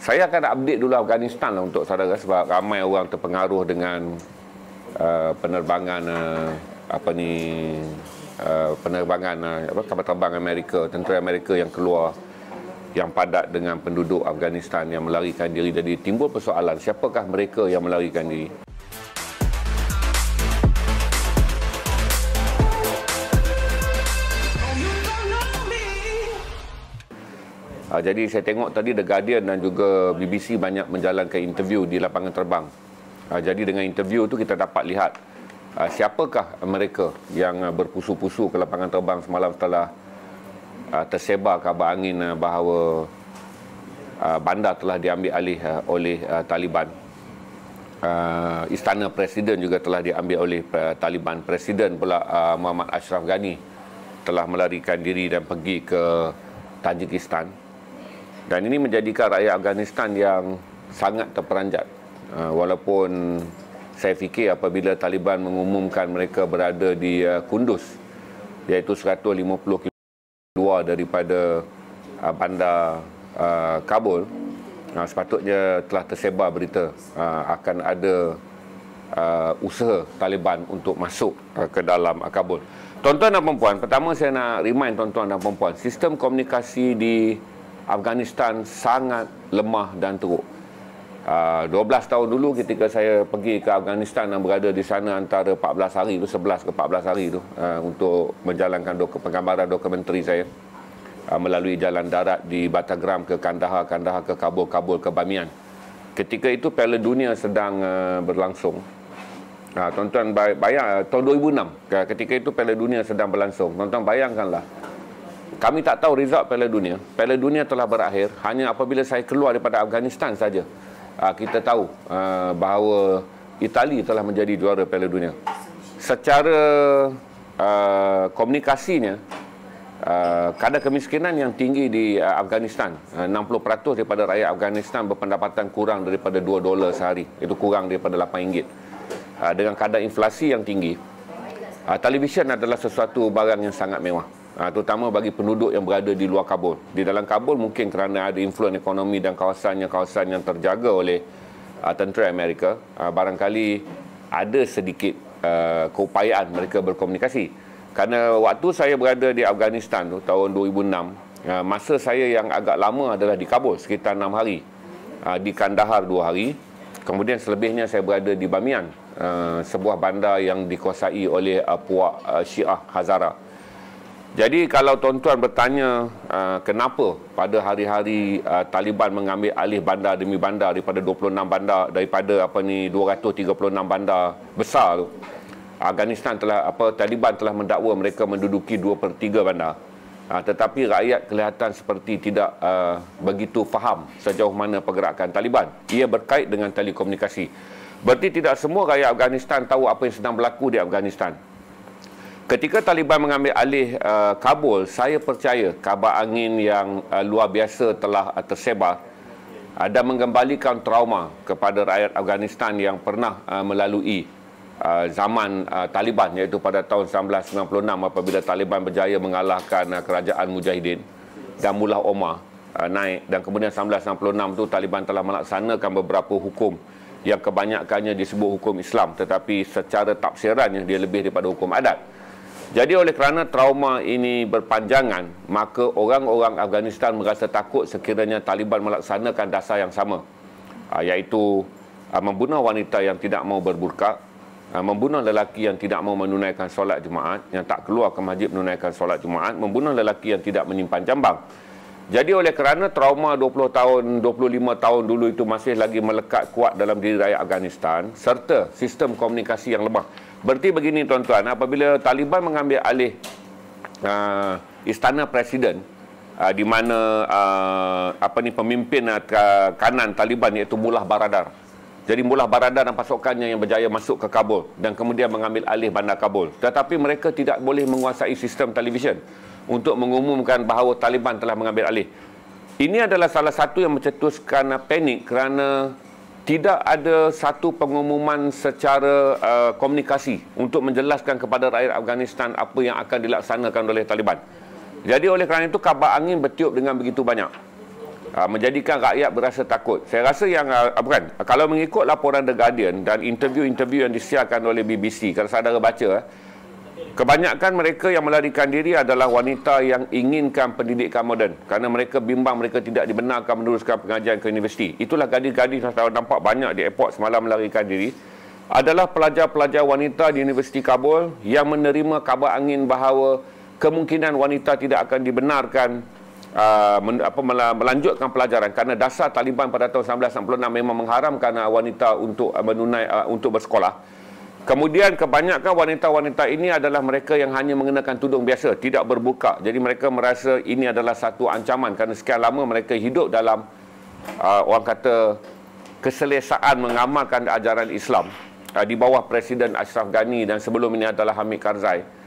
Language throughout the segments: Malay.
Saya akan update dulu Afghanistan lah untuk saudara, sebab ramai orang terpengaruh dengan penerbangan kapal terbang Amerika, tentera Amerika yang keluar yang padat dengan penduduk Afghanistan yang melarikan diri. Jadi timbul persoalan, siapakah mereka yang melarikan diri? Jadi saya tengok tadi The Guardian dan juga BBC banyak menjalankan interview di lapangan terbang. Jadi dengan interview tu kita dapat lihat siapakah mereka yang berpusu-pusu ke lapangan terbang semalam setelah tersebar kabar angin bahawa bandar telah diambil alih oleh Taliban. Istana Presiden juga telah diambil oleh Taliban. Presiden pula Muhammad Ashraf Ghani telah melarikan diri dan pergi ke Tajikistan. Dan ini menjadikan rakyat Afghanistan yang sangat terperanjat. Walaupun saya fikir apabila Taliban mengumumkan mereka berada di Kunduz, iaitu 150 km luar daripada bandar Kabul, sepatutnya telah tersebar berita akan ada usaha Taliban untuk masuk ke dalam Kabul. Tuan-tuan dan puan-puan, pertama saya nak remind tuan-tuan dan puan-puan, sistem komunikasi di Afghanistan sangat lemah dan teruk. 12 tahun dulu ketika saya pergi ke Afghanistan dan berada di sana antara 14 hari itu, 11 ke 14 hari itu, untuk menjalankan penggambaran dokumentari saya melalui jalan darat di Battleground ke Kandahar, Kandahar ke Kabul, Kabul ke Bamiyan. Ketika itu Piala Dunia sedang berlangsung. Tuan-tuan bayang, tahun 2006 ketika itu Piala Dunia sedang berlangsung. Tuan-tuan bayangkanlah, kami tak tahu result Piala Dunia. Piala Dunia telah berakhir. Hanya apabila saya keluar daripada Afghanistan saja kita tahu bahawa Itali telah menjadi juara Piala Dunia. Secara komunikasinya, kadar kemiskinan yang tinggi di Afghanistan, 60% daripada rakyat Afghanistan berpendapatan kurang daripada $2 sehari. Itu kurang daripada RM8. Dengan kadar inflasi yang tinggi, televisyen adalah sesuatu barang yang sangat mewah. Terutama bagi penduduk yang berada di luar Kabul. Di dalam Kabul mungkin kerana ada influence ekonomi dan kawasan yang terjaga oleh tentera Amerika, barangkali ada sedikit keupayaan mereka berkomunikasi. Kerana waktu saya berada di Afghanistan tu, tahun 2006, masa saya yang agak lama adalah di Kabul sekitar 6 hari, di Kandahar 2 hari, kemudian selebihnya saya berada di Bamiyan, sebuah bandar yang dikuasai oleh puak Syiah Hazara. Jadi kalau tuan-tuan bertanya kenapa pada hari-hari Taliban mengambil alih bandar demi bandar daripada 26 bandar, daripada 236 bandar besar tu, Afghanistan Taliban telah mendakwa mereka menduduki 2/3 bandar. Tetapi rakyat kelihatan seperti tidak begitu faham sejauh mana pergerakan Taliban. Ia berkait dengan telekomunikasi. Berarti tidak semua rakyat Afghanistan tahu apa yang sedang berlaku di Afghanistan. Ketika Taliban mengambil alih Kabul, saya percaya kabar angin yang luar biasa telah tersebar dan mengembalikan trauma kepada rakyat Afghanistan yang pernah melalui zaman Taliban, iaitu pada tahun 1996 apabila Taliban berjaya mengalahkan kerajaan Mujahidin dan Mullah Omar naik, dan kemudian 1966 tu Taliban telah melaksanakan beberapa hukum yang kebanyakannya disebut hukum Islam, tetapi secara tafsirannya dia lebih daripada hukum adat. Jadi oleh kerana trauma ini berpanjangan, maka orang-orang Afghanistan merasa takut sekiranya Taliban melaksanakan dasar yang sama, iaitu membunuh wanita yang tidak mau berburqa, membunuh lelaki yang tidak mau menunaikan solat Jumaat, yang tak keluar ke masjid menunaikan solat Jumaat, membunuh lelaki yang tidak menyimpan jambang. Jadi oleh kerana trauma 20 tahun, 25 tahun dulu itu masih lagi melekat kuat dalam diri rakyat Afghanistan, serta sistem komunikasi yang lemah. Berarti begini tuan-tuan, apabila Taliban mengambil alih Istana Presiden, di mana pemimpin kanan Taliban iaitu Mullah Baradar. Jadi Mullah Baradar dan pasukannya yang berjaya masuk ke Kabul dan kemudian mengambil alih bandar Kabul. Tetapi mereka tidak boleh menguasai sistem televisyen untuk mengumumkan bahawa Taliban telah mengambil alih. Ini adalah salah satu yang mencetuskan panik kerana tidak ada satu pengumuman secara komunikasi untuk menjelaskan kepada rakyat Afghanistan apa yang akan dilaksanakan oleh Taliban. Jadi oleh kerana itu kabar angin bertiup dengan begitu banyak. menjadikan rakyat berasa takut. Saya rasa yang bukan, kalau mengikut laporan The Guardian dan interview-interview yang disiarkan oleh BBC, kalau saudara baca, kebanyakan mereka yang melarikan diri adalah wanita yang inginkan pendidikan moden kerana mereka bimbang mereka tidak dibenarkan meneruskan pengajian ke universiti. Itulah gadis-gadis yang saya nampak banyak di airport semalam melarikan diri adalah pelajar-pelajar wanita di Universiti Kabul yang menerima kabar angin bahawa kemungkinan wanita tidak akan dibenarkan melanjutkan pelajaran kerana dasar Taliban pada tahun 1966 memang mengharamkan wanita untuk untuk bersekolah. Kemudian kebanyakan wanita-wanita ini adalah mereka yang hanya mengenakan tudung biasa, tidak berbuka. Jadi mereka merasa ini adalah satu ancaman kerana sekian lama mereka hidup dalam orang kata keselesaan mengamalkan ajaran Islam di bawah Presiden Ashraf Ghani dan sebelum ini adalah Hamid Karzai.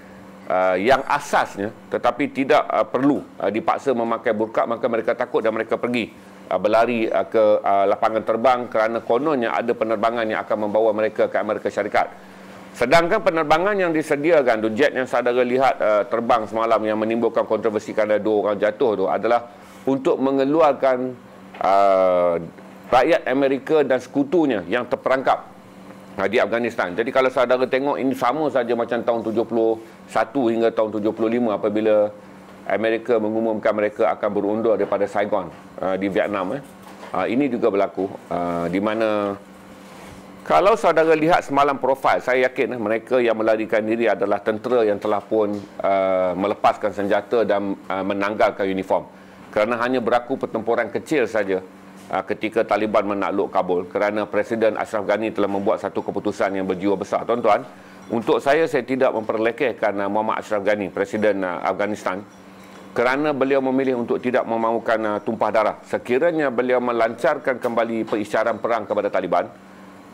Yang asasnya tetapi tidak perlu dipaksa memakai burqa, maka mereka takut dan mereka pergi berlari ke lapangan terbang kerana kononnya ada penerbangan yang akan membawa mereka ke Amerika Syarikat. Sedangkan penerbangan yang disediakan tu, jet yang saudara lihat terbang semalam yang menimbulkan kontroversi kerana 2 orang jatuh tu adalah untuk mengeluarkan rakyat Amerika dan sekutunya yang terperangkap di Afghanistan. Jadi kalau saudara tengok ini sama saja macam tahun 71 hingga tahun 75 apabila Amerika mengumumkan mereka akan berundur daripada Saigon di Vietnam. Ini juga berlaku di mana kalau saudara lihat semalam profil, saya yakin mereka yang melarikan diri adalah tentera yang telah pun melepaskan senjata dan menanggalkan uniform. Kerana hanya berlaku pertempuran kecil saja ketika Taliban menakluk Kabul kerana Presiden Ashraf Ghani telah membuat satu keputusan yang berjiwa besar. Tuan-tuan, untuk saya tidak memperlekehkan Muhammad Ashraf Ghani, Presiden Afghanistan, kerana beliau memilih untuk tidak memahukan tumpah darah. Sekiranya beliau melancarkan kembali perisyaran perang kepada Taliban,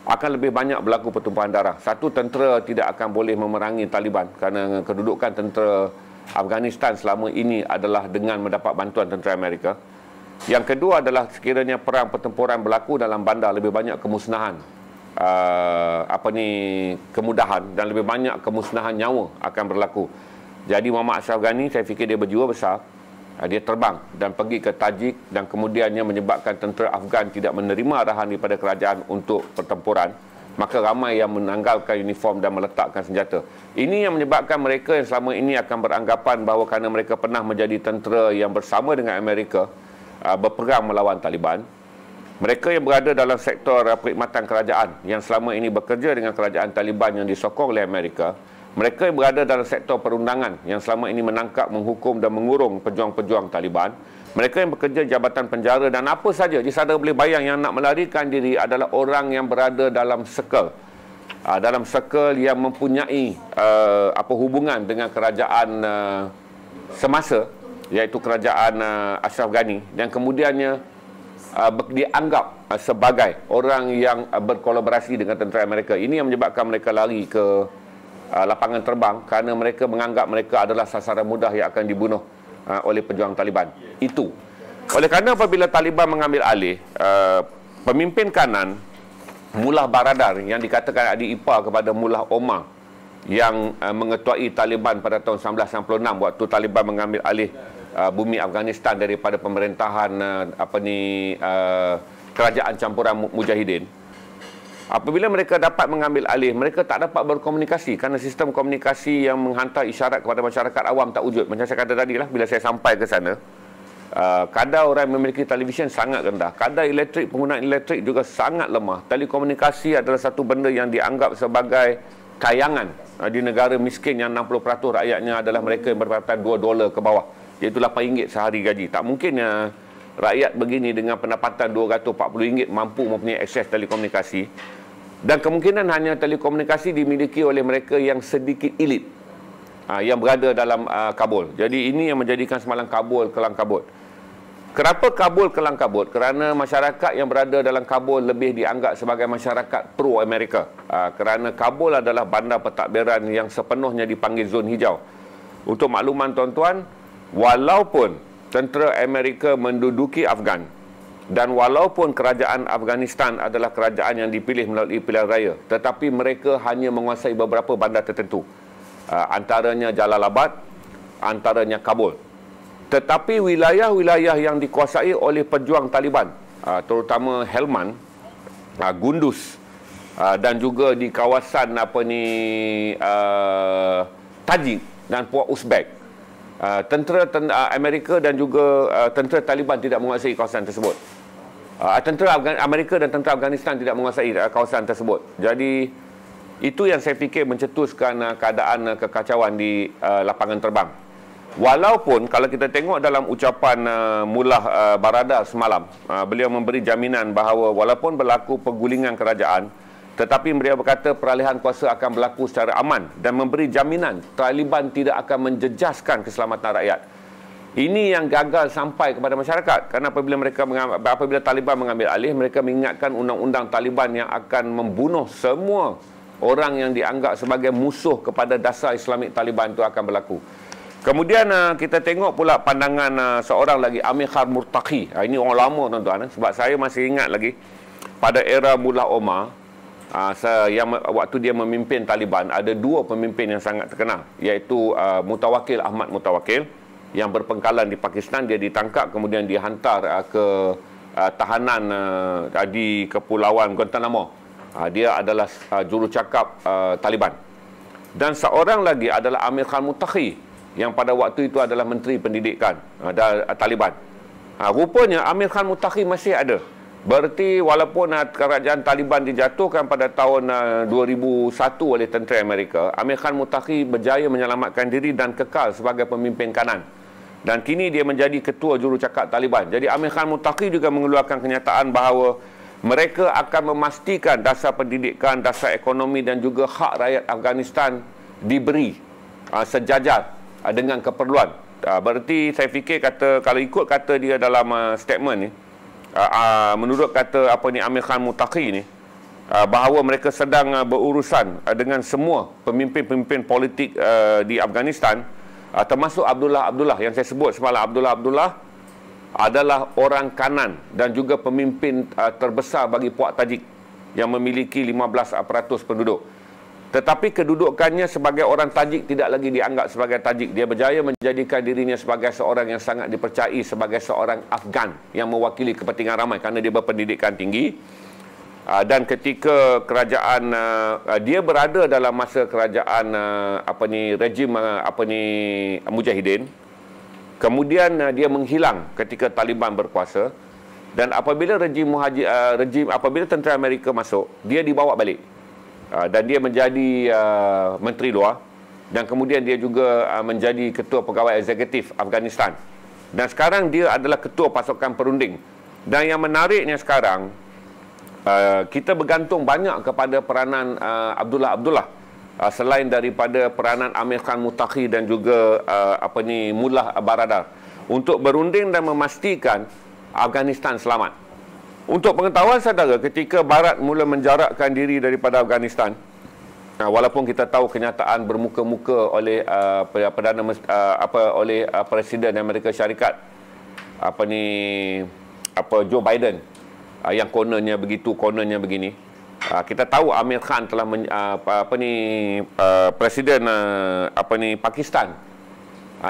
akan lebih banyak berlaku pertumpahan darah. Satu, tentera tidak akan boleh memerangi Taliban kerana kedudukan tentera Afghanistan selama ini adalah dengan mendapat bantuan tentera Amerika. Yang kedua adalah sekiranya perang pertempuran berlaku dalam bandar, lebih banyak kemusnahan kemudahan dan lebih banyak kemusnahan nyawa akan berlaku. Jadi Muhammad Ashraf Ghani, saya fikir dia berjiwa besar. Dia terbang dan pergi ke Tajik dan kemudiannya menyebabkan tentera Afghan tidak menerima arahan daripada kerajaan untuk pertempuran. Maka ramai yang menanggalkan uniform dan meletakkan senjata. Ini yang menyebabkan mereka yang selama ini akan beranggapan bahawa kerana mereka pernah menjadi tentera yang bersama dengan Amerika berperang melawan Taliban, mereka yang berada dalam sektor perkhidmatan kerajaan yang selama ini bekerja dengan kerajaan Taliban yang disokong oleh Amerika, mereka yang berada dalam sektor perundangan yang selama ini menangkap, menghukum dan mengurung pejuang-pejuang Taliban, mereka yang bekerja jabatan penjara dan apa saja. Jadi saudara boleh bayang yang nak melarikan diri adalah orang yang berada dalam circle yang mempunyai hubungan dengan kerajaan semasa, iaitu kerajaan Ashraf Ghani, dan kemudiannya dianggap sebagai orang yang berkolaborasi dengan tentera Amerika. Ini yang menyebabkan mereka lari ke lapangan terbang kerana mereka menganggap mereka adalah sasaran mudah yang akan dibunuh oleh pejuang Taliban. Itu. Oleh kerana apabila Taliban mengambil alih, pemimpin kanan Mullah Baradar yang dikatakan adik ipar kepada Mullah Omar yang mengetuai Taliban pada tahun 1966 waktu Taliban mengambil alih bumi Afghanistan daripada pemerintahan kerajaan campuran mujahidin. Apabila mereka dapat mengambil alih, mereka tak dapat berkomunikasi kerana sistem komunikasi yang menghantar isyarat kepada masyarakat awam tak wujud. Macam saya kata tadi lah, bila saya sampai ke sana, kadar orang yang memiliki televisyen sangat rendah, kadar elektrik, penggunaan elektrik juga sangat lemah. Telekomunikasi adalah satu benda yang dianggap sebagai tayangan di negara miskin yang 60% rakyatnya adalah mereka yang berpendapatan $2 ke bawah, iaitu RM8 sehari gaji. Tak mungkin rakyat begini dengan pendapatan RM240 mampu mempunyai akses telekomunikasi. Dan kemungkinan hanya telekomunikasi dimiliki oleh mereka yang sedikit elit yang berada dalam Kabul. Jadi ini yang menjadikan semalam Kabul kelang kabut. Kenapa Kabul kelang kabut? Kerana masyarakat yang berada dalam Kabul lebih dianggap sebagai masyarakat pro-Amerika. Kerana Kabul adalah bandar pentadbiran yang sepenuhnya dipanggil zon hijau. Untuk makluman tuan-tuan, walaupun tentera Amerika menduduki Afghan dan walaupun kerajaan Afghanistan adalah kerajaan yang dipilih melalui pilihan raya, tetapi mereka hanya menguasai beberapa bandar tertentu. Antaranya Jalalabad, antaranya Kabul. Tetapi wilayah-wilayah yang dikuasai oleh pejuang Taliban, terutama Helmand, Gunduz, dan juga di kawasan Tajik dan Puak Uzbek, tentera Amerika dan juga tentera Taliban tidak menguasai kawasan tersebut. Tentera Amerika dan tentera Afghanistan tidak menguasai kawasan tersebut. Jadi itu yang saya fikir mencetuskan keadaan kekacauan di lapangan terbang. Walaupun kalau kita tengok dalam ucapan Mullah Baradar semalam, beliau memberi jaminan bahawa walaupun berlaku pergulingan kerajaan, tetapi beliau berkata peralihan kuasa akan berlaku secara aman dan memberi jaminan Taliban tidak akan menjejaskan keselamatan rakyat. Ini yang gagal sampai kepada masyarakat, kerana apabila Taliban mengambil alih, mereka mengingatkan undang-undang Taliban yang akan membunuh semua orang yang dianggap sebagai musuh kepada dasar Islamik Taliban itu akan berlaku. Kemudian kita tengok pula pandangan seorang lagi, Amir Khan Muttaqi. Ini orang lama tuan-tuan, sebab saya masih ingat lagi pada era Mullah Omar, waktu dia memimpin Taliban, ada dua pemimpin yang sangat terkenal, iaitu Mutawakil Ahmad Mutawakil yang berpengkalan di Pakistan. Dia ditangkap kemudian dihantar ke tahanan di Kepulauan Guantanamo. Dia adalah jurucakap Taliban. Dan seorang lagi adalah Amir Khan Muttaqi yang pada waktu itu adalah Menteri Pendidikan Taliban. Rupanya Amir Khan Muttaqi masih ada. Berarti walaupun kerajaan Taliban dijatuhkan pada tahun 2001 oleh tentera Amerika, Amir Khan Muttaqi berjaya menyelamatkan diri dan kekal sebagai pemimpin kanan. Dan kini dia menjadi ketua jurucakap Taliban. Jadi Amir Khan Muttaqi juga mengeluarkan kenyataan bahawa mereka akan memastikan dasar pendidikan, dasar ekonomi dan juga hak rakyat Afghanistan diberi sejajar dengan keperluan. Berarti saya fikir kalau ikut kata dia dalam statement ni, menurut kata Amir Khan Muttaqi ni, bahawa mereka sedang berurusan dengan semua pemimpin-pemimpin politik di Afghanistan, termasuk Abdullah yang saya sebut semalam. Abdullah adalah orang kanan dan juga pemimpin terbesar bagi Puak Tajik yang memiliki 15% penduduk. Tetapi kedudukannya sebagai orang Tajik tidak lagi dianggap sebagai Tajik. Dia berjaya menjadikan dirinya sebagai seorang yang sangat dipercayai sebagai seorang Afgan yang mewakili kepentingan ramai kerana dia berpendidikan tinggi. Dan ketika kerajaan dia berada dalam masa kerajaan rejim Mujahidin, kemudian dia menghilang ketika Taliban berkuasa, dan apabila apabila tentera Amerika masuk, dia dibawa balik. Dan dia menjadi Menteri Luar, dan kemudian dia juga menjadi Ketua Pegawai Eksekutif Afghanistan. Dan sekarang dia adalah Ketua Pasukan Perunding. Dan yang menariknya sekarang, kita bergantung banyak kepada peranan Abdullah selain daripada peranan Amir Khan Muttaqi dan juga Mullah Baradar untuk berunding dan memastikan Afghanistan selamat. Untuk pengetahuan saudara, ketika Barat mula menjarakkan diri daripada Afghanistan, walaupun kita tahu kenyataan bermuka-muka oleh oleh Presiden Amerika Syarikat Joe Biden, yang kononnya begitu, kononnya begini. Kita tahu Amir Khan telah Presiden Pakistan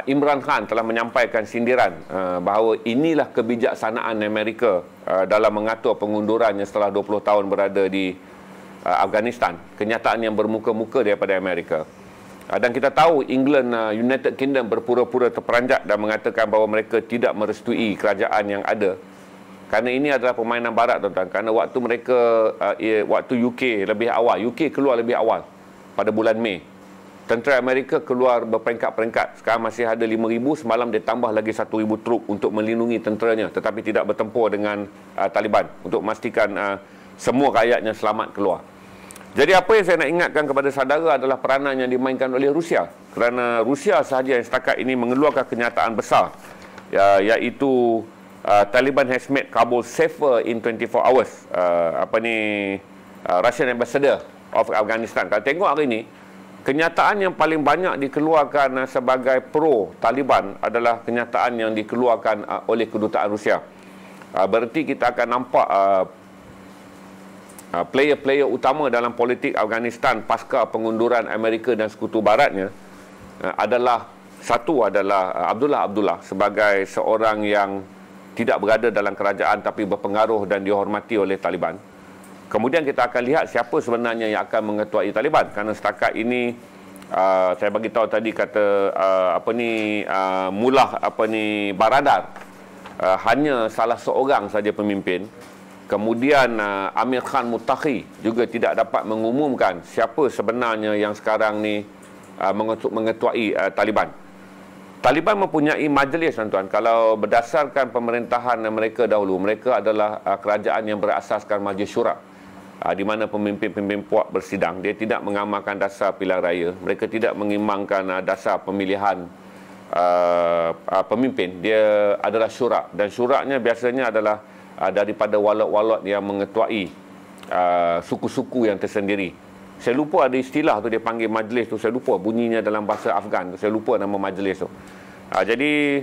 Imran Khan telah menyampaikan sindiran bahawa inilah kebijaksanaan Amerika dalam mengatur pengundurannya setelah 20 tahun berada di Afghanistan. Kenyataan yang bermuka-muka daripada Amerika. Dan kita tahu England, United Kingdom berpura-pura terperanjat dan mengatakan bahawa mereka tidak merestui kerajaan yang ada. Kerana ini adalah permainan Barat, tuan-tuan. Kerana waktu mereka, waktu UK lebih awal, UK keluar lebih awal pada bulan Mei. Tentera Amerika keluar berperingkat-peringkat. Sekarang masih ada 5,000. Semalam dia tambah lagi 1,000 truk untuk melindungi tenteranya, tetapi tidak bertempur dengan Taliban untuk memastikan semua rakyatnya selamat keluar. Jadi apa yang saya nak ingatkan kepada saudara adalah peranan yang dimainkan oleh Rusia. Kerana Rusia sahaja yang setakat ini mengeluarkan kenyataan besar, iaitu Taliban has made Kabul safer in 24 hours. Russian Ambassador of Afghanistan. Kalau tengok hari ini, kenyataan yang paling banyak dikeluarkan sebagai pro-Taliban adalah kenyataan yang dikeluarkan oleh kedutaan Rusia. Berarti kita akan nampak player-player utama dalam politik Afghanistan pasca pengunduran Amerika dan Sekutu Baratnya adalah Satu adalah Abdullah sebagai seorang yang tidak berada dalam kerajaan tapi berpengaruh dan dihormati oleh Taliban. Kemudian kita akan lihat siapa sebenarnya yang akan mengetuai Taliban, kerana setakat ini saya bagi tahu tadi kata Mullah Baradar hanya salah seorang saja pemimpin. Kemudian Amir Khan Muttaqi juga tidak dapat mengumumkan siapa sebenarnya yang sekarang ni mengetuai Taliban. Taliban mempunyai majlis, tuan-tuan. Kalau berdasarkan pemerintahan mereka dahulu, mereka adalah kerajaan yang berasaskan majlis syura, di mana pemimpin-pemimpin puak bersidang. Dia tidak mengamalkan dasar pilihan raya. Mereka tidak mengimbangkan dasar pemilihan pemimpin. Dia adalah syura, dan syuranya biasanya adalah daripada walot-walot yang mengetuai suku-suku yang tersendiri. Saya lupa ada istilah tu, dia panggil majlis tu, saya lupa bunyinya dalam bahasa Afgan tu, saya lupa nama majlis tu. Jadi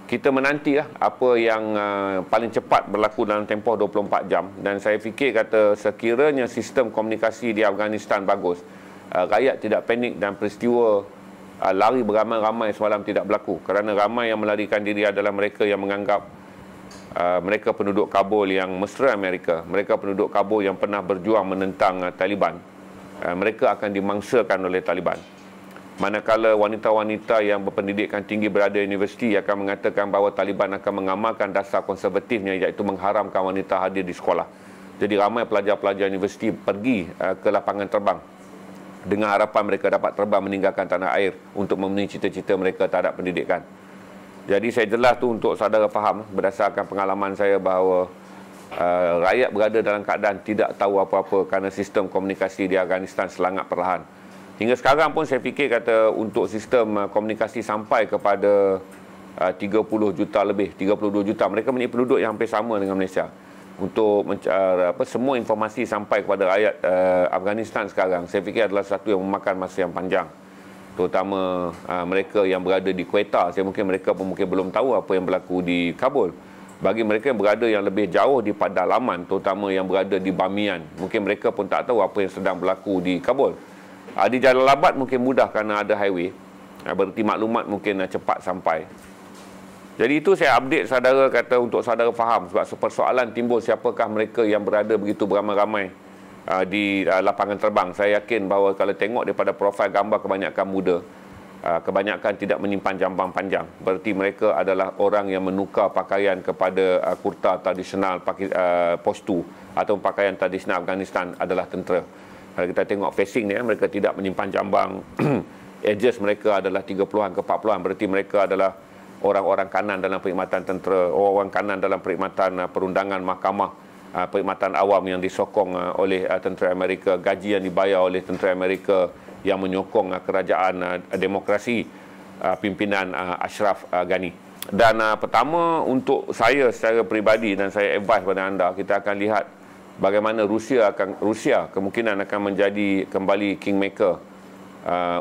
kita menanti apa yang paling cepat berlaku dalam tempoh 24 jam. Dan saya fikir kata sekiranya sistem komunikasi di Afghanistan bagus, rakyat tidak panik dan peristiwa lari beramai-ramai semalam tidak berlaku. Kerana ramai yang melarikan diri adalah mereka yang menganggap mereka penduduk Kabul yang mesra Amerika, mereka penduduk Kabul yang pernah berjuang menentang Taliban. Mereka akan dimangsakan oleh Taliban. Manakala wanita-wanita yang berpendidikan tinggi berada di universiti akan mengatakan bahawa Taliban akan mengamalkan dasar konservatifnya, iaitu mengharamkan wanita hadir di sekolah. Jadi ramai pelajar-pelajar universiti pergi ke lapangan terbang dengan harapan mereka dapat terbang meninggalkan tanah air untuk memenuhi cita-cita mereka terhadap pendidikan. Jadi saya jelas tu untuk saudara faham, berdasarkan pengalaman saya, bahawa rakyat berada dalam keadaan tidak tahu apa-apa kerana sistem komunikasi di Afghanistan selangat perlahan. Hingga sekarang pun saya fikir kata untuk sistem komunikasi sampai kepada 30 juta lebih, 32 juta. Mereka mempunyai penduduk yang hampir sama dengan Malaysia. Untuk semua informasi sampai kepada rakyat Afghanistan sekarang, saya fikir adalah satu yang memakan masa yang panjang. Terutama mereka yang berada di Quetta, mereka pun mungkin belum tahu apa yang berlaku di Kabul. Bagi mereka yang berada yang lebih jauh di pedalaman, terutama yang berada di Bamiyan, mungkin mereka pun tak tahu apa yang sedang berlaku di Kabul. Di Jalalabad mungkin mudah kerana ada highway, berarti maklumat mungkin cepat sampai. Jadi itu saya update saudara kata untuk saudara faham, sebab persoalan timbul siapakah mereka yang berada begitu beramai-ramai di lapangan terbang. Saya yakin bahawa kalau tengok daripada profil gambar, kebanyakan muda, kebanyakan tidak menyimpan jambang panjang. Berarti mereka adalah orang yang menukar pakaian kepada kurta tradisional postu atau pakaian tradisional Afghanistan adalah tentera. Kalau kita tengok facing ni, mereka tidak menyimpan jambang. Edges mereka adalah 30-an ke 40-an. Berarti mereka adalah orang-orang kanan dalam perkhidmatan tentera, orang kanan dalam perkhidmatan perundangan mahkamah, perkhidmatan awam yang disokong oleh tentera Amerika, gaji yang dibayar oleh tentera Amerika yang menyokong kerajaan demokrasi pimpinan Ashraf Ghani. Dan pertama, untuk saya secara peribadi, dan saya advise pada anda, kita akan lihat bagaimana Rusia kemungkinan akan menjadi kembali kingmaker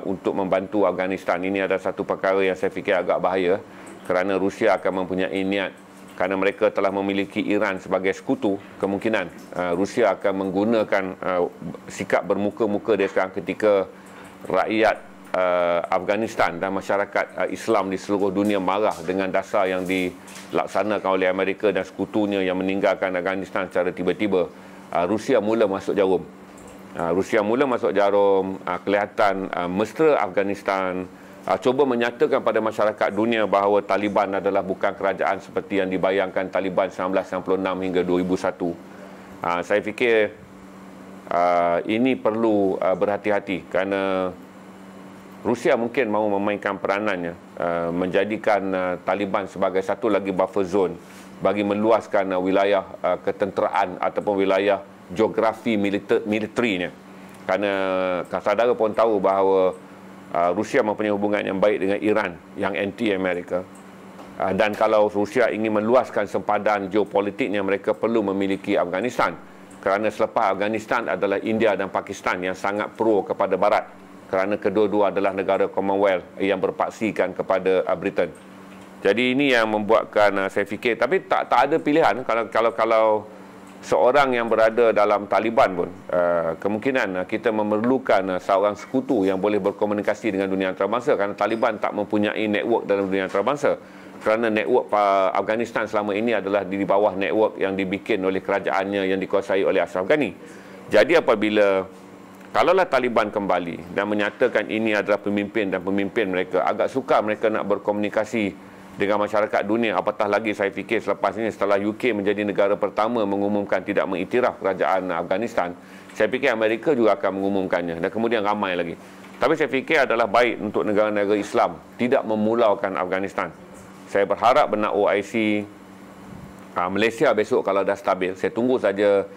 untuk membantu Afghanistan. Ini adalah satu perkara yang saya fikir agak bahaya, kerana Rusia akan mempunyai niat, kerana mereka telah memiliki Iran sebagai sekutu. Kemungkinan Rusia akan menggunakan sikap bermuka-muka dia sekarang ketika rakyat Afghanistan dan masyarakat Islam di seluruh dunia marah dengan dasar yang dilaksanakan oleh Amerika dan sekutunya yang meninggalkan Afghanistan secara tiba-tiba. Rusia mula masuk jarum. Kelihatan mesra Afghanistan, cuba menyatakan pada masyarakat dunia bahawa Taliban adalah bukan kerajaan seperti yang dibayangkan Taliban 1996 hingga 2001. Saya fikir ini perlu berhati-hati, kerana Rusia mungkin mahu memainkan peranannya, menjadikan Taliban sebagai satu lagi buffer zone bagi meluaskan wilayah ketenteraan ataupun wilayah geografi militarinya. Kerana saudara pun tahu bahawa Rusia mempunyai hubungan yang baik dengan Iran yang anti-Amerika. Dan kalau Rusia ingin meluaskan sempadan geopolitiknya, mereka perlu memiliki Afghanistan. Kerana selepas Afghanistan adalah India dan Pakistan yang sangat pro kepada Barat, kerana kedua-dua adalah negara Commonwealth yang berpaksikan kepada Britain. Jadi ini yang membuatkan saya fikir, tapi tak ada pilihan. Kalau seorang yang berada dalam Taliban pun kemungkinan kita memerlukan seorang sekutu yang boleh berkomunikasi dengan dunia antarabangsa, kerana Taliban tak mempunyai network dalam dunia antarabangsa, kerana network Afghanistan selama ini adalah di bawah network yang dibikin oleh kerajaannya yang dikuasai oleh Ashraf Ghani. Jadi apabila kalaulah Taliban kembali dan menyatakan ini adalah pemimpin dan pemimpin mereka, agak sukar mereka nak berkomunikasi dengan masyarakat dunia. Apatah lagi saya fikir selepas ini, setelah UK menjadi negara pertama mengumumkan tidak mengiktiraf kerajaan Afghanistan, saya fikir Amerika juga akan mengumumkannya dan kemudian ramai lagi. Tapi saya fikir adalah baik untuk negara-negara Islam tidak memulaukan Afghanistan. Saya berharap benar OIC Malaysia besok kalau dah stabil. Saya tunggu saja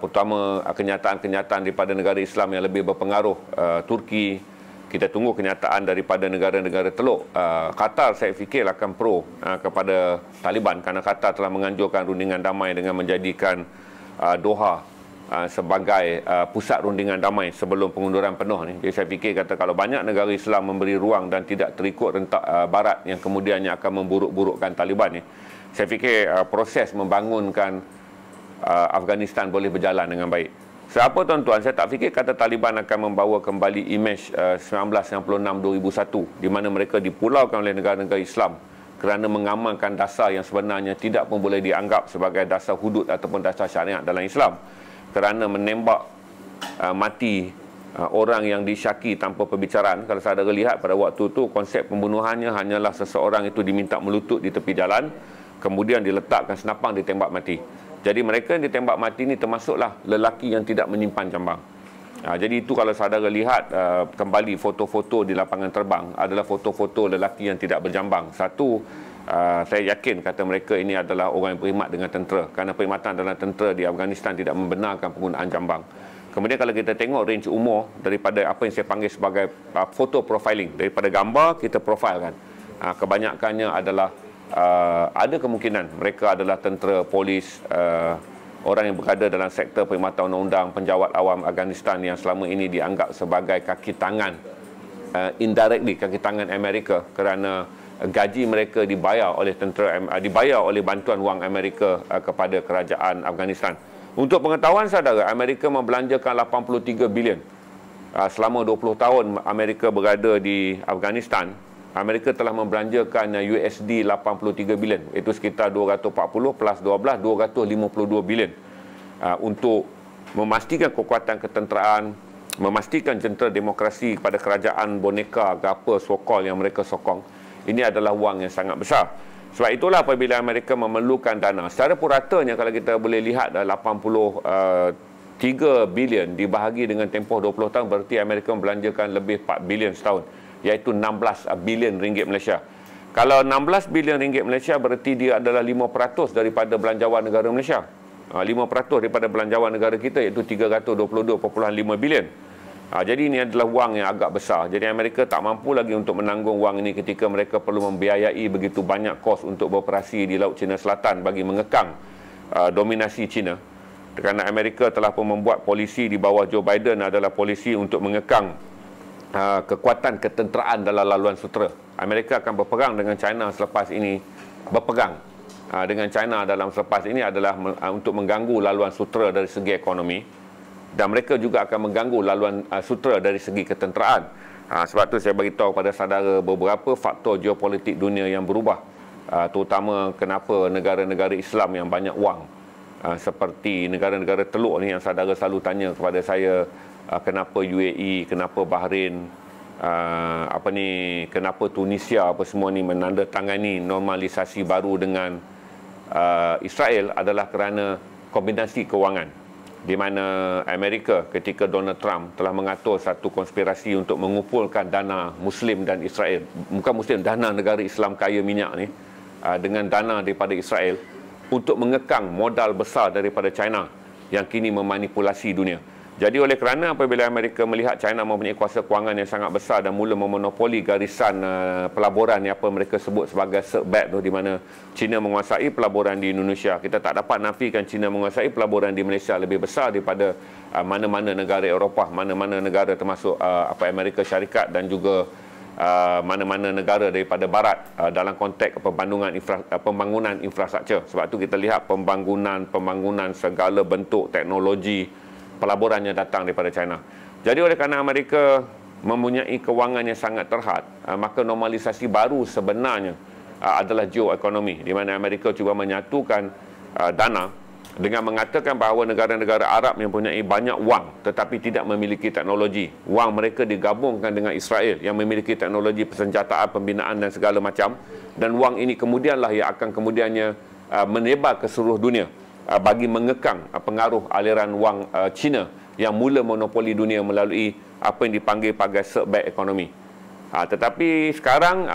pertama kenyataan-kenyataan daripada negara Islam yang lebih berpengaruh, Turki. Kita tunggu kenyataan daripada negara-negara Teluk. Qatar saya fikir akan pro kepada Taliban, kerana Qatar telah menganjurkan rundingan damai dengan menjadikan Doha sebagai pusat rundingan damai sebelum pengunduran penuh ni. Jadi saya fikir kata kalau banyak negara Islam memberi ruang dan tidak terikut rentak Barat yang kemudiannya akan memburuk-burukkan Taliban ni, saya fikir proses membangunkan Afghanistan boleh berjalan dengan baik. Siapa tuan-tuan, saya tak fikir kata Taliban akan membawa kembali imej 1996-2001 di mana mereka dipulaukan oleh negara-negara Islam kerana mengamalkan dasar yang sebenarnya tidak pun boleh dianggap sebagai dasar hudud ataupun dasar syariat dalam Islam, kerana menembak mati orang yang disyaki tanpa perbicaraan. Kalau saudara lihat pada waktu itu, konsep pembunuhannya hanyalah seseorang itu diminta melutut di tepi jalan, kemudian diletakkan senapang, ditembak mati. Jadi mereka yang ditembak mati ini termasuklah lelaki yang tidak menyimpan jambang. Jadi itu kalau saudara lihat kembali foto-foto di lapangan terbang adalah foto-foto lelaki yang tidak berjambang. Satu, saya yakin kata mereka ini adalah orang yang berkhidmat dengan tentera, kerana perkhidmatan dalam tentera di Afghanistan tidak membenarkan penggunaan jambang. Kemudian kalau kita tengok range umur daripada apa yang saya panggil sebagai photo profiling, daripada gambar kita profilkan, kebanyakannya adalah ada kemungkinan mereka adalah tentera, polis, orang yang berada dalam sektor perkhidmatan undang-undang, penjawat awam Afghanistan yang selama ini dianggap sebagai kaki tangan, indirectly kaki tangan Amerika, kerana gaji mereka dibayar oleh tentera, dibayar oleh bantuan wang Amerika kepada kerajaan Afghanistan. Untuk pengetahuan saudara, Amerika membelanjakan 83 bilion selama 20 tahun Amerika berada di Afghanistan. Amerika telah membelanjakan USD 83 bilion, itu sekitar 240 plus 12, 252 bilion untuk memastikan kekuatan ketenteraan, memastikan jentera demokrasi kepada kerajaan boneka ke apa sokol yang mereka sokong. Ini adalah wang yang sangat besar. Sebab itulah apabila Amerika memerlukan dana, secara puratanya kalau kita boleh lihat 83 bilion dibahagi dengan tempoh 20 tahun, berarti Amerika membelanjakan lebih 4 bilion setahun, iaitu 16 bilion ringgit Malaysia. Kalau 16 bilion ringgit Malaysia, berarti dia adalah 5% daripada belanjawan negara Malaysia. 5% daripada belanjawan negara kita, iaitu 322.5 bilion. Jadi ini adalah wang yang agak besar. Jadi Amerika tak mampu lagi untuk menanggung wang ini ketika mereka perlu membiayai begitu banyak kos untuk beroperasi di Laut Cina Selatan bagi mengekang dominasi China. Kerana Amerika telah pun membuat polisi di bawah Joe Biden adalah polisi untuk mengekang kekuatan ketenteraan dalam laluan sutera. Amerika akan berperang dengan China selepas ini. Berperang dengan China dalam selepas ini adalah untuk mengganggu laluan sutera dari segi ekonomi, dan mereka juga akan mengganggu laluan sutera dari segi ketenteraan. Sebab tu saya beritahu kepada saudara beberapa faktor geopolitik dunia yang berubah, terutama kenapa negara-negara Islam yang banyak wang, seperti negara-negara Teluk ni yang saudara selalu tanya kepada saya, kenapa UAE, kenapa Bahrain, kenapa Tunisia, apa semua ni menandatangani normalisasi baru dengan Israel, adalah kerana kombinasi kewangan, di mana Amerika ketika Donald Trump telah mengatur satu konspirasi untuk mengumpulkan dana Muslim dan Israel, bukan Muslim, dana negara Islam kaya minyak ni, dengan dana daripada Israel untuk mengekang modal besar daripada China yang kini memanipulasi dunia. Jadi oleh kerana apabila Amerika melihat China mempunyai kuasa kewangan yang sangat besar dan mula memonopoli garisan pelaburan yang apa mereka sebut sebagai Silk Belt tu, di mana China menguasai pelaburan di Indonesia. Kita tak dapat nafikan China menguasai pelaburan di Malaysia lebih besar daripada mana-mana negara Eropah, mana-mana negara termasuk Amerika Syarikat dan juga mana-mana negara daripada barat dalam konteks pembangunan infrastruktur. Sebab tu kita lihat pembangunan segala bentuk teknologi pelaburan yang datang daripada China. Jadi oleh kerana Amerika mempunyai kewangan yang sangat terhad, maka normalisasi baru sebenarnya adalah geoekonomi, di mana Amerika cuba menyatukan dana dengan mengatakan bahawa negara-negara Arab yang mempunyai banyak wang tetapi tidak memiliki teknologi, wang mereka digabungkan dengan Israel yang memiliki teknologi persenjataan, pembinaan dan segala macam, dan wang ini kemudianlah yang akan kemudiannya menyebar ke seluruh dunia bagi mengekang pengaruh aliran wang China yang mula monopoli dunia melalui apa yang dipanggil pakai setback ekonomi. Tetapi sekarang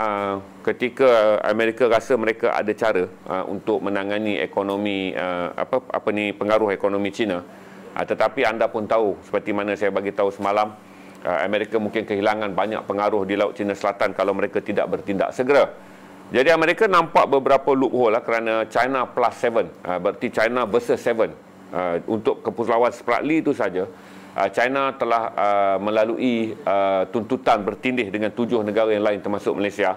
ketika Amerika rasa mereka ada cara untuk menangani ekonomi pengaruh ekonomi China, tetapi anda pun tahu seperti mana saya bagi tahu semalam, Amerika mungkin kehilangan banyak pengaruh di Laut Cina Selatan kalau mereka tidak bertindak segera. Jadi Amerika nampak beberapa loophole kerana China plus 7, berarti China versus 7. Untuk Kepulauan Spratly itu saja, China telah melalui tuntutan bertindih dengan 7 negara yang lain termasuk Malaysia.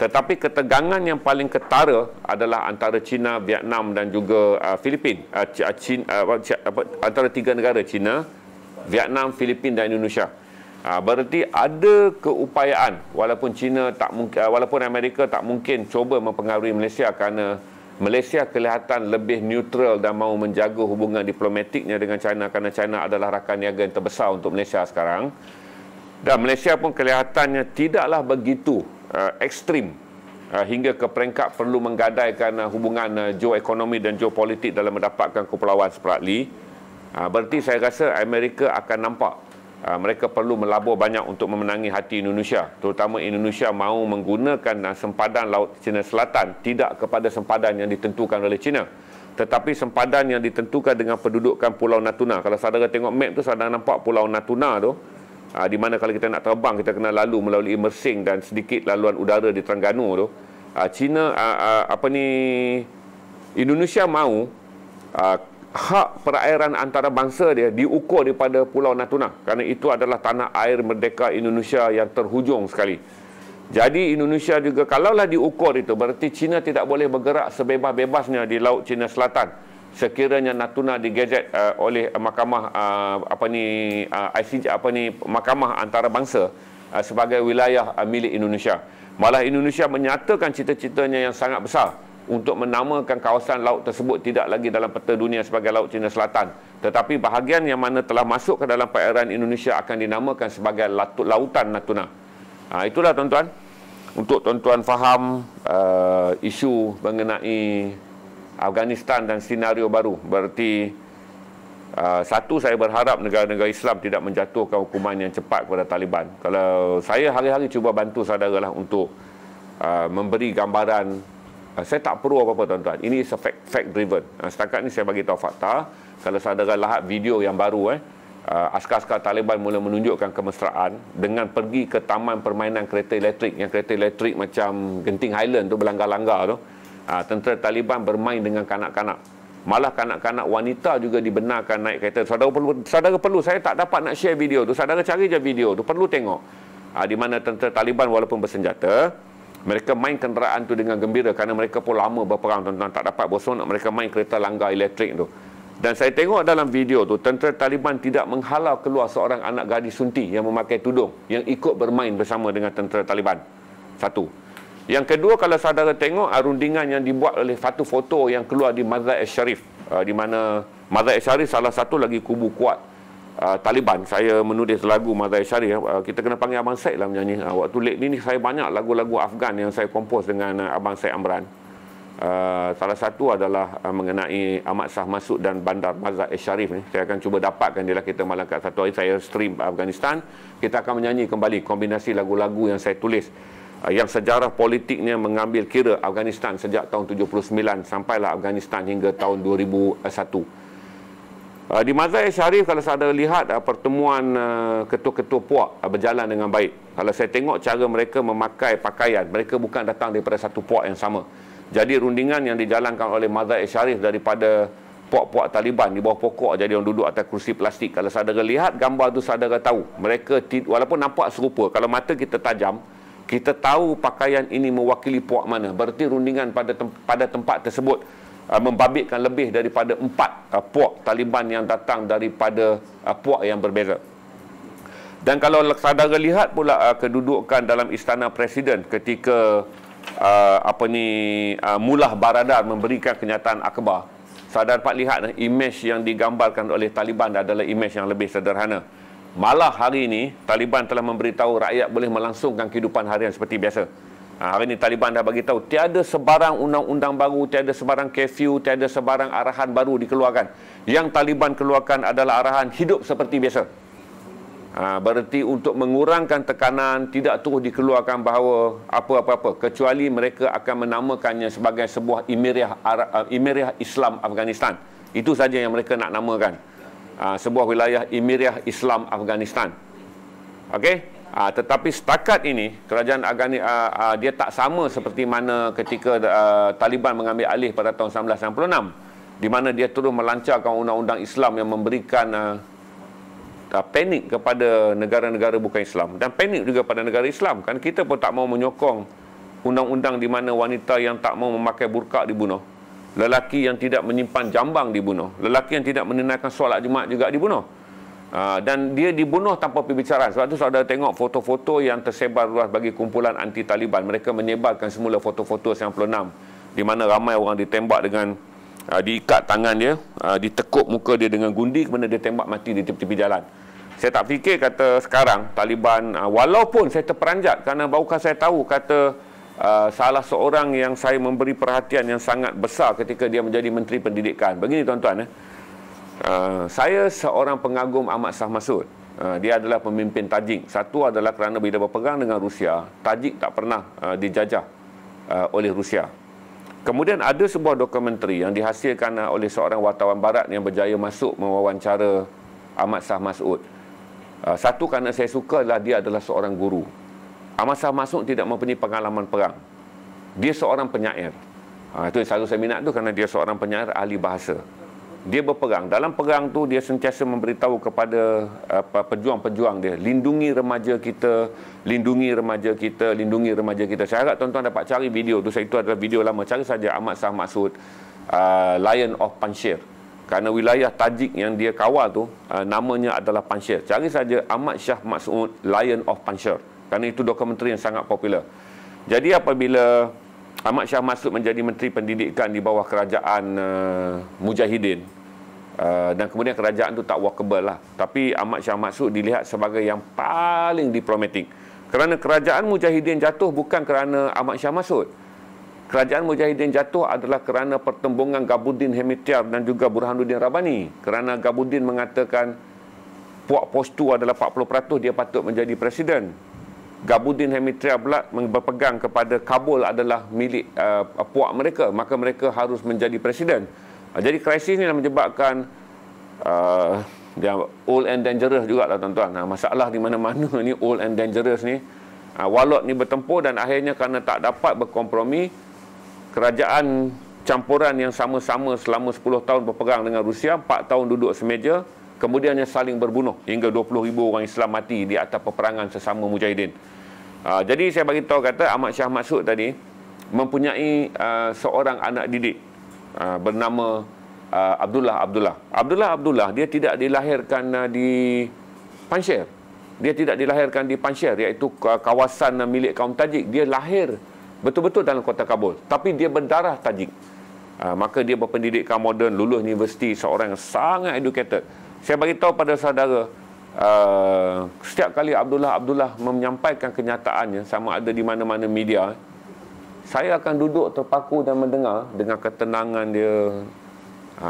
Tetapi ketegangan yang paling ketara adalah antara China, Vietnam dan juga Filipin. Antara 3 negara, China, Vietnam, Filipin dan Indonesia. Berarti ada keupayaan walaupun Amerika tak mungkin cuba mempengaruhi Malaysia kerana Malaysia kelihatan lebih neutral dan mahu menjaga hubungan diplomatiknya dengan China kerana China adalah rakan niaga yang terbesar untuk Malaysia sekarang. Dan Malaysia pun kelihatannya tidaklah begitu ekstrim hingga ke peringkat perlu menggadaikan hubungan geoekonomi dan geopolitik dalam mendapatkan Kepulauan Spratly. Berarti saya rasa Amerika akan nampak mereka perlu melabur banyak untuk memenangi hati Indonesia, terutama Indonesia mahu menggunakan sempadan Laut Cina Selatan tidak kepada sempadan yang ditentukan oleh China, tetapi sempadan yang ditentukan dengan pendudukan Pulau Natuna. Kalau saudara tengok map tu, saudara nampak Pulau Natuna tu, di mana kalau kita nak terbang kita kena lalu melalui Mersing dan sedikit laluan udara di Terengganu tu. Indonesia mahu hak perairan antarabangsa dia diukur daripada Pulau Natuna kerana itu adalah tanah air merdeka Indonesia yang terhujung sekali. Jadi Indonesia juga kalaulah diukur itu, berarti China tidak boleh bergerak sebebas-bebasnya di Laut Cina Selatan sekiranya Natuna digazet oleh mahkamah mahkamah antarabangsa sebagai wilayah milik Indonesia. Malah Indonesia menyatakan cita-citanya yang sangat besar untuk menamakan kawasan laut tersebut tidak lagi dalam peta dunia sebagai Laut Cina Selatan, tetapi bahagian yang mana telah masuk ke dalam perairan Indonesia akan dinamakan sebagai Lautan Natuna. Itulah tuan-tuan, untuk tuan-tuan faham isu mengenai Afghanistan dan senario baru. Berarti satu, saya berharap negara-negara Islam tidak menjatuhkan hukuman yang cepat kepada Taliban. Kalau saya hari-hari cuba bantu saudara lah untuk memberi gambaran. Saya tak perlu apa-apa tuan-tuan. Ini fact driven. Setakat ni saya bagi tahu fakta. Kalau saudara lihat video yang baru, askar-askar Taliban mula menunjukkan kemesraan dengan pergi ke taman permainan kereta elektrik. Yang kereta elektrik macam Genting Highland tu, berlanggar-langgar tu. Tentera Taliban bermain dengan kanak-kanak. Malah kanak-kanak wanita juga dibenarkan naik kereta. Saudara perlu, saya tak dapat nak share video tu. Saudara cari je video tu, perlu tengok. Di mana tentera Taliban walaupun bersenjata, mereka main kenderaan tu dengan gembira kerana mereka pun lama berperang, tuan-tuan, tak dapat bosan mereka main kereta langgar elektrik tu. Dan saya tengok dalam video tu, tentera Taliban tidak menghalau keluar seorang anak gadis sunti yang memakai tudung yang ikut bermain bersama dengan tentera Taliban. Satu. Yang kedua, kalau saudara tengok rundingan yang dibuat oleh satu foto yang keluar di Mazar-e-Sharif, di mana Mazar-e-Sharif salah satu lagi kubu kuat Taliban. Saya menulis lagu Mazar-e-Sharif, kita kena panggil Abang Said lah menyanyi. Waktu late ni saya banyak lagu-lagu Afghan yang saya kompos dengan Abang Said Amran. Salah satu adalah mengenai Ahmad Shah Massoud dan bandar Mazar-e-Sharif ni. Saya akan cuba dapatkan dia lah, kita malam kat satu hari saya stream Afghanistan. Kita akan menyanyi kembali kombinasi lagu-lagu yang saya tulis, yang sejarah politiknya mengambil kira Afghanistan sejak tahun 79 sampailah Afghanistan hingga tahun 2001. Di Mazar-e-Sharif, kalau saudara lihat pertemuan ketua-ketua puak berjalan dengan baik. Kalau saya tengok cara mereka memakai pakaian, mereka bukan datang daripada satu puak yang sama. Jadi rundingan yang dijalankan oleh Mazar-e-Sharif daripada puak-puak Taliban di bawah pokok, jadi orang duduk atas kursi plastik. Kalau saudara lihat gambar tu, saudara tahu mereka walaupun nampak serupa, kalau mata kita tajam, Kita tahu pakaian ini mewakili puak mana. Berarti rundingan pada tempat tersebut membabitkan lebih daripada 4 puak Taliban yang datang daripada puak yang berbeza. Dan kalau saudara lihat pula kedudukan dalam istana presiden ketika Mullah Baradar memberikan kenyataan akhbar, saudara dapat lihat imej yang digambarkan oleh Taliban adalah imej yang lebih sederhana. Malah hari ini Taliban telah memberitahu rakyat boleh melangsungkan kehidupan harian seperti biasa. Hari ini Taliban dah bagi tahu tiada sebarang undang-undang baru, tiada sebarang curfew, tiada sebarang arahan baru dikeluarkan. Yang Taliban keluarkan adalah arahan hidup seperti biasa. Berarti untuk mengurangkan tekanan, tidak terus dikeluarkan bahawa apa-apa, kecuali mereka akan menamakannya sebagai sebuah Emirah Islam Afghanistan. Itu saja yang mereka nak namakan. Sebuah wilayah Emirah Islam Afghanistan. Okey? Tetapi setakat ini kerajaan Afghanistan dia tak sama seperti mana ketika Taliban mengambil alih pada tahun 1996, di mana dia terus melancarkan undang-undang Islam yang memberikan panik kepada negara-negara bukan Islam, dan panik juga pada negara Islam. Kan kita pun tak mau menyokong undang-undang di mana wanita yang tak mau memakai burqa dibunuh, lelaki yang tidak menyimpan jambang dibunuh, lelaki yang tidak menunaikan solat Jumaat juga dibunuh. Dan dia dibunuh tanpa perbicaraan. Sebab tu saudara tengok foto-foto yang tersebar luas bagi kumpulan anti-Taliban. Mereka menyebarkan semula foto-foto 96 di mana ramai orang ditembak dengan diikat tangan dia, ditekuk muka dia dengan gundi, kemudian dia tembak mati di tepi-tepi jalan. Saya tak fikir kata sekarang Taliban, walaupun saya terperanjat kerana bahukah saya tahu kata salah seorang yang saya memberi perhatian yang sangat besar ketika dia menjadi Menteri Pendidikan. Begini tuan-tuan, saya seorang pengagum Ahmad Shah Massoud. Dia adalah pemimpin Tajik. Satu adalah kerana bila berpegang dengan Rusia, Tajik tak pernah dijajah oleh Rusia. Kemudian ada sebuah dokumentari yang dihasilkan oleh seorang wartawan barat yang berjaya masuk mewawancara Ahmad Shah Massoud. Satu, kerana saya suka adalah dia adalah seorang guru. Ahmad Shah Massoud tidak mempunyai pengalaman perang. Dia seorang penyair. Itu yang selalu saya minat tu, kerana dia seorang penyair ahli bahasa. Dia berperang. Dalam perang tu dia sentiasa memberitahu kepada pejuang-pejuang dia, lindungi remaja kita, lindungi remaja kita, lindungi remaja kita. Saya harap tuan-tuan dapat cari video tu. Itu adalah video lama. Cari saja Ahmad Shah Massoud, Lion of Panjshir. Kerana wilayah Tajik yang dia kawal tu namanya adalah Panjshir. Cari saja Ahmad Shah Massoud, Lion of Panjshir. Kerana itu dokumentari yang sangat popular. Jadi apabila Ahmad Shah Massoud menjadi Menteri Pendidikan di bawah kerajaan Mujahidin, dan kemudian kerajaan tu tak workable lah. Tapi Ahmad Shah Massoud dilihat sebagai yang paling diplomatik. Kerana kerajaan Mujahidin jatuh bukan kerana Ahmad Shah Massoud. Kerajaan Mujahidin jatuh adalah kerana pertembungan Gabuddin Hemitiar dan juga Burhanuddin Rabbani. Kerana Gabuddin mengatakan puak postu adalah 40%, dia patut menjadi presiden. Gabuddin Hemitiar pula berpegang kepada Kabul adalah milik puak mereka, maka mereka harus menjadi presiden. Jadi krisis ini menyebabkan dia old and dangerous juga lah tuan-tuan. Masalah di mana-mana ni old and dangerous ni. Walot ni bertempur dan akhirnya kerana tak dapat berkompromi, kerajaan campuran yang sama-sama selama 10 tahun berperang dengan Rusia, 4 tahun duduk semeja, kemudiannya saling berbunuh hingga 20,000 orang Islam mati di atas peperangan sesama Mujahidin. Jadi saya bagi tahu kata Ahmad Shah Massoud tadi mempunyai seorang anak didik bernama Abdullah. Dia tidak dilahirkan di Panjshir. Dia tidak dilahirkan di Panjshir, iaitu kawasan milik kaum Tajik. Dia lahir betul-betul dalam kota Kabul, tapi dia berdarah Tajik. Maka dia berpendidikan moden, lulus universiti, seorang yang sangat educated. Saya bagi tahu pada saudara, setiap kali Abdullah menyampaikan kenyataannya, sama ada di mana-mana media, saya akan duduk terpaku dan mendengar dengan ketenangan dia,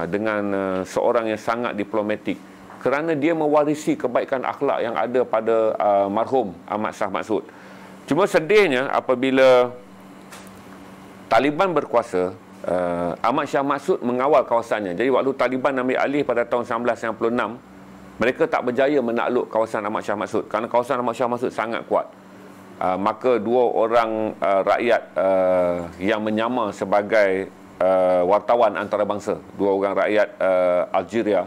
dengan seorang yang sangat diplomatik, kerana dia mewarisi kebaikan akhlak yang ada pada marhum Ahmad Shah Massoud. Cuma sedihnya apabila Taliban berkuasa, Ahmad Shah Massoud mengawal kawasannya. Jadi waktu Taliban ambil alih pada tahun 1996, mereka tak berjaya menakluk kawasan Ahmad Shah Massoud kerana kawasan Ahmad Shah Massoud sangat kuat. Maka dua orang rakyat yang menyamar sebagai wartawan antarabangsa, dua orang rakyat Algeria,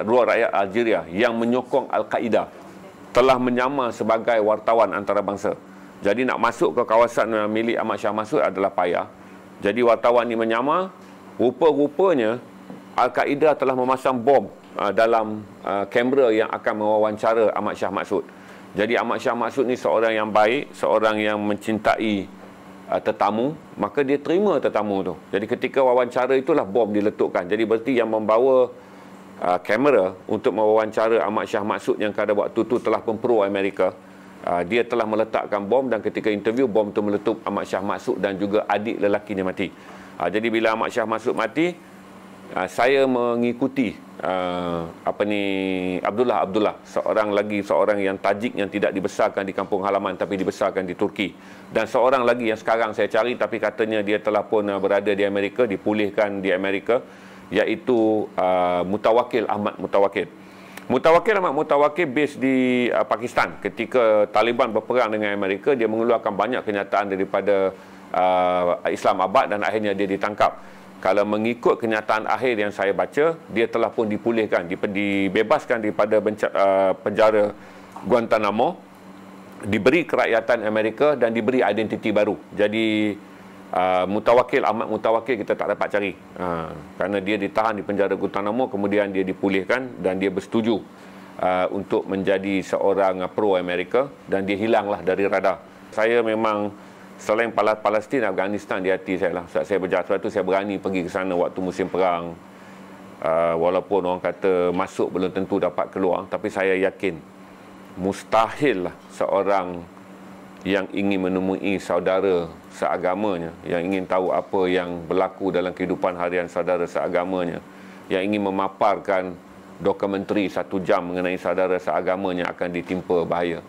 dua rakyat Algeria yang menyokong Al-Qaeda, telah menyamar sebagai wartawan antarabangsa. Jadi nak masuk ke kawasan milik Ahmad Shah Massoud adalah payah. Jadi wartawan ni menyamar, rupa-rupanya Al-Qaeda telah memasang bom dalam kamera yang akan mewawancara Ahmad Shah Massoud. Jadi Ahmad Shah Massoud ni seorang yang baik, seorang yang mencintai tetamu, maka dia terima tetamu tu. Jadi ketika wawancara itulah bom diletukkan. Jadi berarti yang membawa kamera untuk mewawancara Ahmad Shah Massoud yang pada waktu tu telah pun pro Amerika, dia telah meletakkan bom, dan ketika interview bom tu meletup Ahmad Shah Massoud dan juga adik lelakinya mati. Jadi bila Ahmad Shah Massoud mati, saya mengikuti Abdullah, seorang yang Tajik yang tidak dibesarkan di kampung halaman tapi dibesarkan di Turki, dan seorang lagi yang sekarang saya cari tapi katanya dia telah pun berada di Amerika, dipulihkan di Amerika, iaitu Mutawakkil Ahmad Mutawakkil. Mutawakkil Ahmad Mutawakkil base di Pakistan. Ketika Taliban berperang dengan Amerika, dia mengeluarkan banyak kenyataan daripada Islamabad dan akhirnya dia ditangkap. Kalau mengikut kenyataan akhir yang saya baca, dia telah pun dipulihkan, dibebaskan daripada penjara Guantanamo, diberi kerakyatan Amerika dan diberi identiti baru. Jadi Mutawakkil Ahmad Mutawakkil kita tak dapat cari, kerana dia ditahan di penjara Guantanamo, kemudian dia dipulihkan dan dia bersetuju untuk menjadi seorang pro Amerika, dan dia hilanglah dari radar. Saya memang selain Palestin, Afghanistan di hati saya lah. Saya berjaya, sebab tu saya berani pergi ke sana waktu musim perang. Walaupun orang kata masuk belum tentu dapat keluar, tapi saya yakin mustahil lah seorang yang ingin menemui saudara seagamanya, yang ingin tahu apa yang berlaku dalam kehidupan harian saudara seagamanya, yang ingin memaparkan dokumentari 1 jam mengenai saudara seagamanya akan ditimpa bahaya.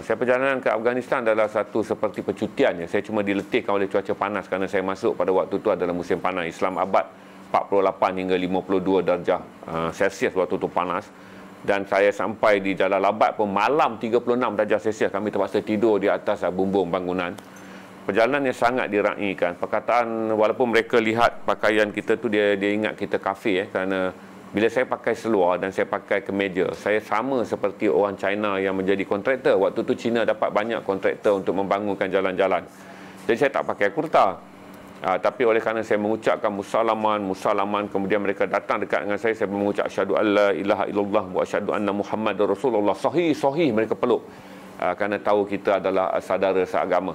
Saya perjalanan ke Afghanistan adalah satu seperti percutian. Saya cuma diletihkan oleh cuaca panas kerana saya masuk pada waktu itu adalah musim panas. Islamabad 48 hingga 52 darjah Celsius waktu itu panas. Dan saya sampai di Jalalabad pun malam 36 darjah Celsius. Kami terpaksa tidur di atas bumbung bangunan. Perjalanan yang sangat diraihkan. Perkataan, walaupun mereka lihat pakaian kita tu, dia ingat kita kafir, kerana bila saya pakai seluar dan saya pakai kemeja, saya sama seperti orang China yang menjadi kontraktor. Waktu tu China dapat banyak kontraktor untuk membangunkan jalan-jalan. Jadi saya tak pakai kurta. Tapi oleh kerana saya mengucapkan musalaman, kemudian mereka datang dekat dengan saya mengucap asyhadu alla ilaha illallah wa asyhadu anna Muhammadar Rasulullah. Sahih mereka peluk. Kerana tahu kita adalah saudara seagama.